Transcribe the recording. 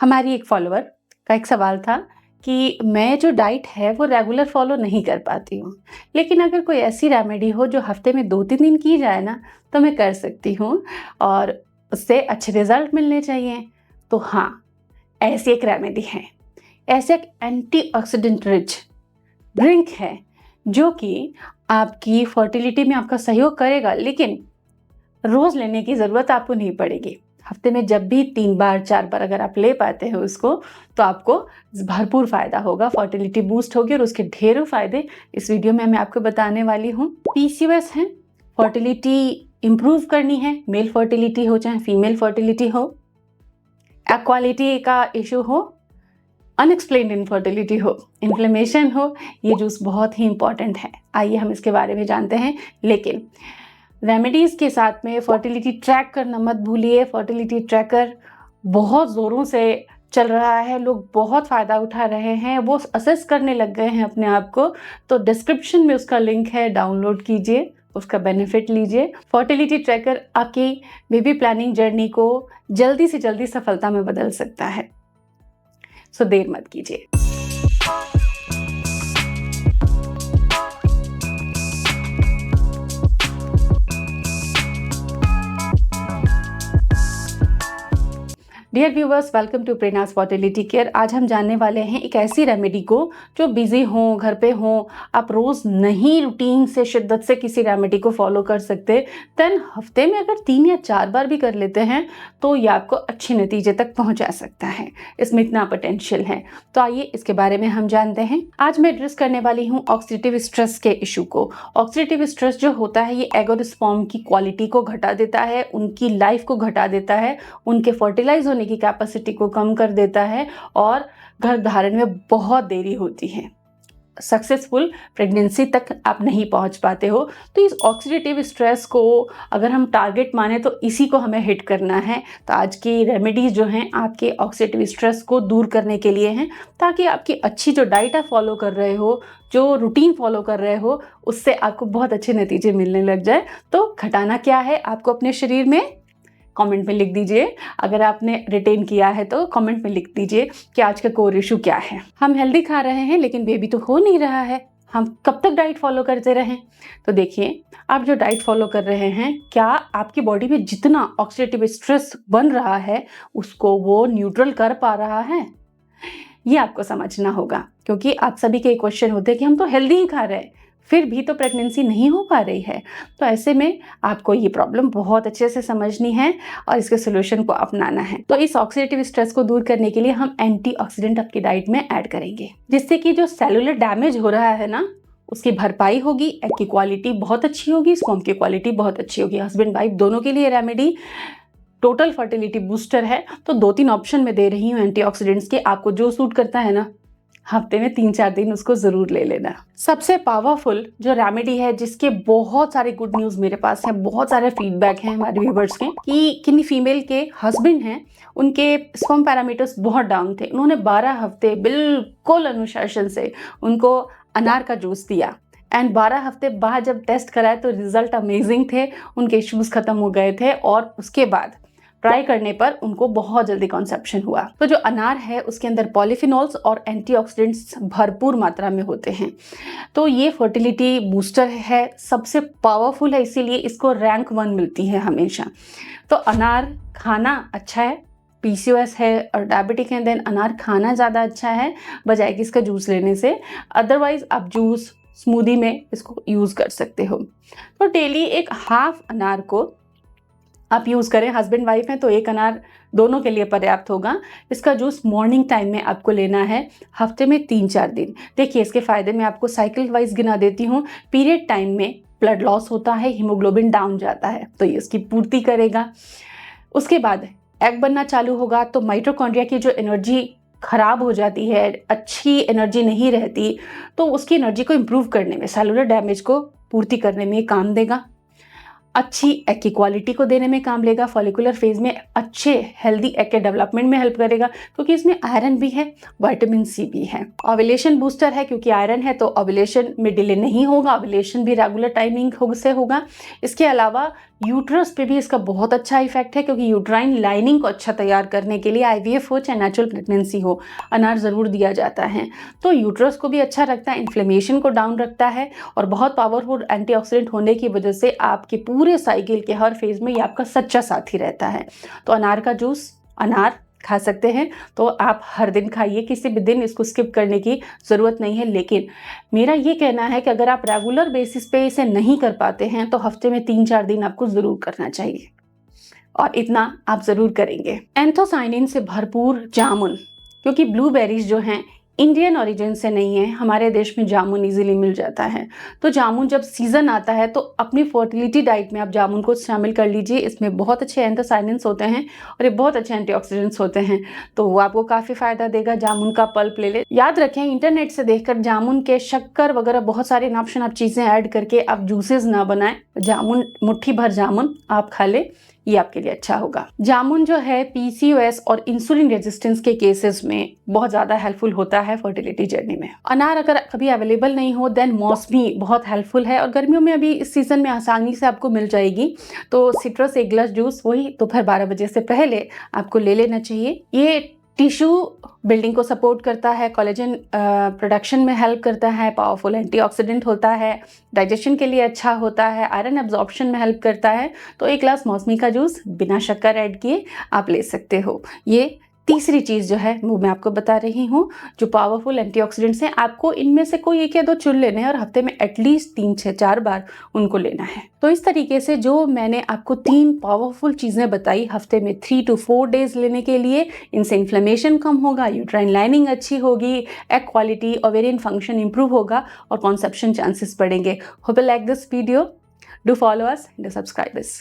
हमारी एक फॉलोअर का एक सवाल था कि मैं जो डाइट है वो रेगुलर फॉलो नहीं कर पाती हूँ, लेकिन अगर कोई ऐसी रेमेडी हो जो हफ्ते में 2-3 दिन की जाए ना तो मैं कर सकती हूँ और उससे अच्छे रिजल्ट मिलने चाहिए। तो हाँ, ऐसी एक रेमेडी है, ऐसे एक एंटीऑक्सीडेंट रिच ड्रिंक है जो कि आपकी फर्टिलिटी में आपका सहयोग करेगा, लेकिन रोज़ लेने की ज़रूरत आपको नहीं पड़ेगी। हफ्ते में जब भी 3 बार 4 बार अगर आप ले पाते हो उसको, तो आपको भरपूर फ़ायदा होगा, फर्टिलिटी बूस्ट होगी और उसके ढेरों फ़ायदे इस वीडियो में मैं आपको बताने वाली हूँ। पीसीओएस है, फर्टिलिटी इम्प्रूव करनी है, मेल फर्टिलिटी हो चाहे फीमेल फर्टिलिटी हो, एक्वालिटी का इशू हो, अनएक्सप्लेन्ड इनफर्टिलिटी हो, इन्फ्लेमेशन हो, ये जूस बहुत ही इंपॉर्टेंट है। आइए हम इसके बारे में जानते हैं। लेकिन रेमेडीज़ के साथ में फर्टिलिटी ट्रैक करना मत भूलिए। फर्टिलिटी ट्रैकर बहुत ज़ोरों से चल रहा है, लोग बहुत फ़ायदा उठा रहे हैं, वो असेस करने लग गए हैं अपने आप को। तो डिस्क्रिप्शन में उसका लिंक है, डाउनलोड कीजिए, उसका बेनिफिट लीजिए। फर्टिलिटी ट्रैकर आपकी बेबी प्लानिंग जर्नी को जल्दी से जल्दी सफलता में बदल सकता है। सो देर मत कीजिए। Dear viewers, welcome to Prerna's fertility care. आज हम जानने वाले हैं एक ऐसी रेमेडी को जो बिजी हो, घर पे हो, आप रोज़ नहीं रूटीन से शिद्दत से किसी रेमेडी को फॉलो कर सकते, देन हफ्ते में अगर 3 या 4 बार भी कर लेते हैं तो ये आपको अच्छे नतीजे तक पहुंचा सकता है। इसमें इतना पोटेंशियल है। तो आइए इसके बारे में हम जानते हैं। आज मैं एड्रेस करने वाली हूँ ऑक्सीडेटिव स्ट्रेस के इशू को। ऑक्सीडेटिव स्ट्रेस जो होता है ये एग और स्पर्म की क्वालिटी को घटा देता है, उनकी लाइफ को घटा देता है, उनके फर्टिलाइज होने की कैपेसिटी को कम कर देता है और गर्भधारण में बहुत देरी होती है। सक्सेसफुल प्रेगनेंसी तक आप नहीं पहुंच पाते हो। तो इस ऑक्सीडेटिव स्ट्रेस को अगर हम टारगेट माने तो इसी को हमें हिट करना है। तो आज की रेमेडीज जो हैं आपके ऑक्सीडेटिव स्ट्रेस को दूर करने के लिए हैं, ताकि आपकी अच्छी जो डाइट आप फॉलो कर रहे हो, जो रूटीन फॉलो कर रहे हो, उससे आपको बहुत अच्छे नतीजे मिलने लग जाए। तो घटाना क्या है आपको अपने शरीर में, कमेंट में लिख दीजिए। अगर आपने रिटेन किया है तो कमेंट में लिख दीजिए कि आज का कोर इशू क्या है। हम हेल्दी खा रहे हैं लेकिन बेबी तो हो नहीं रहा है, हम कब तक डाइट फॉलो करते रहें? तो देखिए, आप जो डाइट फॉलो कर रहे हैं, क्या आपकी बॉडी में जितना ऑक्सीडेटिव स्ट्रेस बन रहा है उसको वो न्यूट्रल कर पा रहा है? ये आपको समझना होगा, क्योंकि आप सभी के क्वेश्चन होते हैं कि हम तो हेल्दी ही खा रहे हैं फिर भी तो प्रेगनेंसी नहीं हो पा रही है। तो ऐसे में आपको ये प्रॉब्लम बहुत अच्छे से समझनी है और इसके सोल्यूशन को अपनाना है। तो इस ऑक्सीडेटिव स्ट्रेस को दूर करने के लिए हम एंटीऑक्सीडेंट आपकी डाइट में ऐड करेंगे, जिससे कि जो सेलुलर डैमेज हो रहा है ना, उसकी भरपाई होगी, एग की क्वालिटी बहुत अच्छी होगी, स्पर्म की क्वालिटी बहुत अच्छी होगी। हस्बैंड वाइफ दोनों के लिए रेमेडी टोटल फर्टिलिटी बूस्टर है। तो 2-3 ऑप्शन में दे रही हूँ एंटीऑक्सीडेंट्स के, आपको जो सूट करता है ना, हफ्ते में 3-4 दिन उसको जरूर ले लेना। सबसे पावरफुल जो रेमेडी है, जिसके बहुत सारे गुड न्यूज मेरे पास है, बहुत सारे फीडबैक हैं हमारे व्यूवर्स के कि किन्हीं फीमेल के हस्बैंड हैं, उनके स्पर्म पैरामीटर्स बहुत डाउन थे, उन्होंने 12 हफ्ते बिल्कुल अनुशासन से उनको अनार का जूस दिया एंड 12 हफ्ते बाद जब टेस्ट कराए तो रिजल्ट अमेजिंग थे, उनके इश्यूज खत्म हो गए थे और उसके बाद ट्राई करने पर उनको बहुत जल्दी कॉन्सेप्शन हुआ। तो जो अनार है उसके अंदर पॉलीफिनॉल्स और एंटीऑक्सीडेंट्स भरपूर मात्रा में होते हैं। तो ये फर्टिलिटी बूस्टर है, सबसे पावरफुल है, इसीलिए इसको रैंक 1 मिलती है हमेशा। तो अनार खाना अच्छा है, पीसीओएस है और डायबिटिक है, देन अनार खाना ज़्यादा अच्छा है बजाय कि इसका जूस लेने से। अदरवाइज आप जूस, स्मूदी में इसको यूज़ कर सकते हो। तो डेली एक हाफ अनार को आप यूज़ करें। हस्बैंड वाइफ हैं तो एक अनार दोनों के लिए पर्याप्त होगा। इसका जूस मॉर्निंग टाइम में आपको लेना है, हफ्ते में 3-4 दिन। देखिए, इसके फ़ायदे मैं आपको साइकिल वाइज गिना देती हूँ। पीरियड टाइम में ब्लड लॉस होता है, हीमोग्लोबिन डाउन जाता है, तो ये इसकी पूर्ति करेगा। उसके बाद एग बनना चालू होगा तो माइटोकॉन्ड्रिया की जो एनर्जी खराब हो जाती है, अच्छी एनर्जी नहीं रहती, तो उसकी एनर्जी को इम्प्रूव करने में, सेलुलर डैमेज को पूर्ति करने में काम देगा। अच्छी एग की क्वालिटी को देने में काम लेगा, फॉलिकुलर फेज में अच्छे हेल्दी एग के डेवलपमेंट में हेल्प करेगा, क्योंकि इसमें आयरन भी है, विटामिन सी भी है। ओव्यूलेशन बूस्टर है, क्योंकि आयरन है तो ओव्यूलेशन में डिले नहीं होगा, ओव्यूलेशन भी रेगुलर टाइमिंग से होगा। इसके अलावा यूट्रस पे भी इसका बहुत अच्छा इफेक्ट है, क्योंकि यूट्राइन लाइनिंग को अच्छा तैयार करने के लिए IVF हो चाहे नेचुरल प्रेगनेंसी हो, अनार ज़रूर दिया जाता है। तो यूट्रस को भी अच्छा रखता है, इन्फ्लेमेशन को डाउन रखता है, और बहुत पावरफुल एंटीऑक्सीडेंट होने की वजह से आपके पूरे साइकिल के हर फेज में ये आपका सच्चा साथी रहता है। तो अनार का जूस, अनार खा सकते हैं, तो आप हर दिन खाइए, किसी भी दिन इसको स्किप करने की ज़रूरत नहीं है। लेकिन मेरा ये कहना है कि अगर आप रेगुलर बेसिस पे इसे नहीं कर पाते हैं तो हफ्ते में 3-4 दिन आपको ज़रूर करना चाहिए, और इतना आप ज़रूर करेंगे। एंथोसाइनिन से भरपूर जामुन, क्योंकि ब्लूबेरीज जो हैं इंडियन ओरिजिन से नहीं है, हमारे देश में जामुन इजीली मिल जाता है। तो जामुन जब सीज़न आता है तो अपनी फर्टिलिटी डाइट में आप जामुन को शामिल कर लीजिए। इसमें बहुत अच्छे एंथोसाइनिन्स होते हैं और ये बहुत अच्छे एंटीऑक्सीडेंट्स होते हैं, तो वो आपको काफ़ी फ़ायदा देगा। जामुन का पल्प ले ले। याद रखें, इंटरनेट से देखकर जामुन के शक्कर वगैरह बहुत सारे ऑप्शन आप चीज़ें ऐड करके आप जूसेस ना बनाएं। जामुन, मुट्ठी भर जामुन आप खा ले, ये आपके लिए अच्छा होगा। जामुन जो है PCOS और इंसुलिन रेजिस्टेंस के केसेस में बहुत ज़्यादा हेल्पफुल होता है फर्टिलिटी जर्नी में। अनार अगर कभी अवेलेबल नहीं हो देन मौसमी बहुत हेल्पफुल है, और गर्मियों में अभी इस सीज़न में आसानी से आपको मिल जाएगी। तो सिट्रस एक ग्लास जूस वही दोपहर 12 बजे से पहले आपको ले लेना चाहिए। ये टिश्यू बिल्डिंग को सपोर्ट करता है, कोलेजन प्रोडक्शन में हेल्प करता है, पावरफुल एंटीऑक्सीडेंट होता है, डाइजेशन के लिए अच्छा होता है, आयरन एब्जॉर्प्शन में हेल्प करता है। तो एक ग्लास मौसमी का जूस बिना शक्कर ऐड किए आप ले सकते हो। ये तीसरी चीज़ जो है वो मैं आपको बता रही हूँ, जो पावरफुल एंटीऑक्सीडेंट्स हैं, आपको इनमें से कोई एक या दो चुन लेने हैं और हफ्ते में एटलीस्ट 3-4 बार उनको लेना है। तो इस तरीके से जो मैंने आपको 3 पावरफुल चीज़ें बताई हफ्ते में 3 to 4 डेज लेने के लिए, इनसे इन्फ्लेमेशन कम होगा, यूट्राइन लाइनिंग अच्छी होगी, egg quality, ovarian function improve होगा और कॉन्सेप्शन चांसेस बढ़ेंगे। Hope you like this video, do follow us and subscribe us.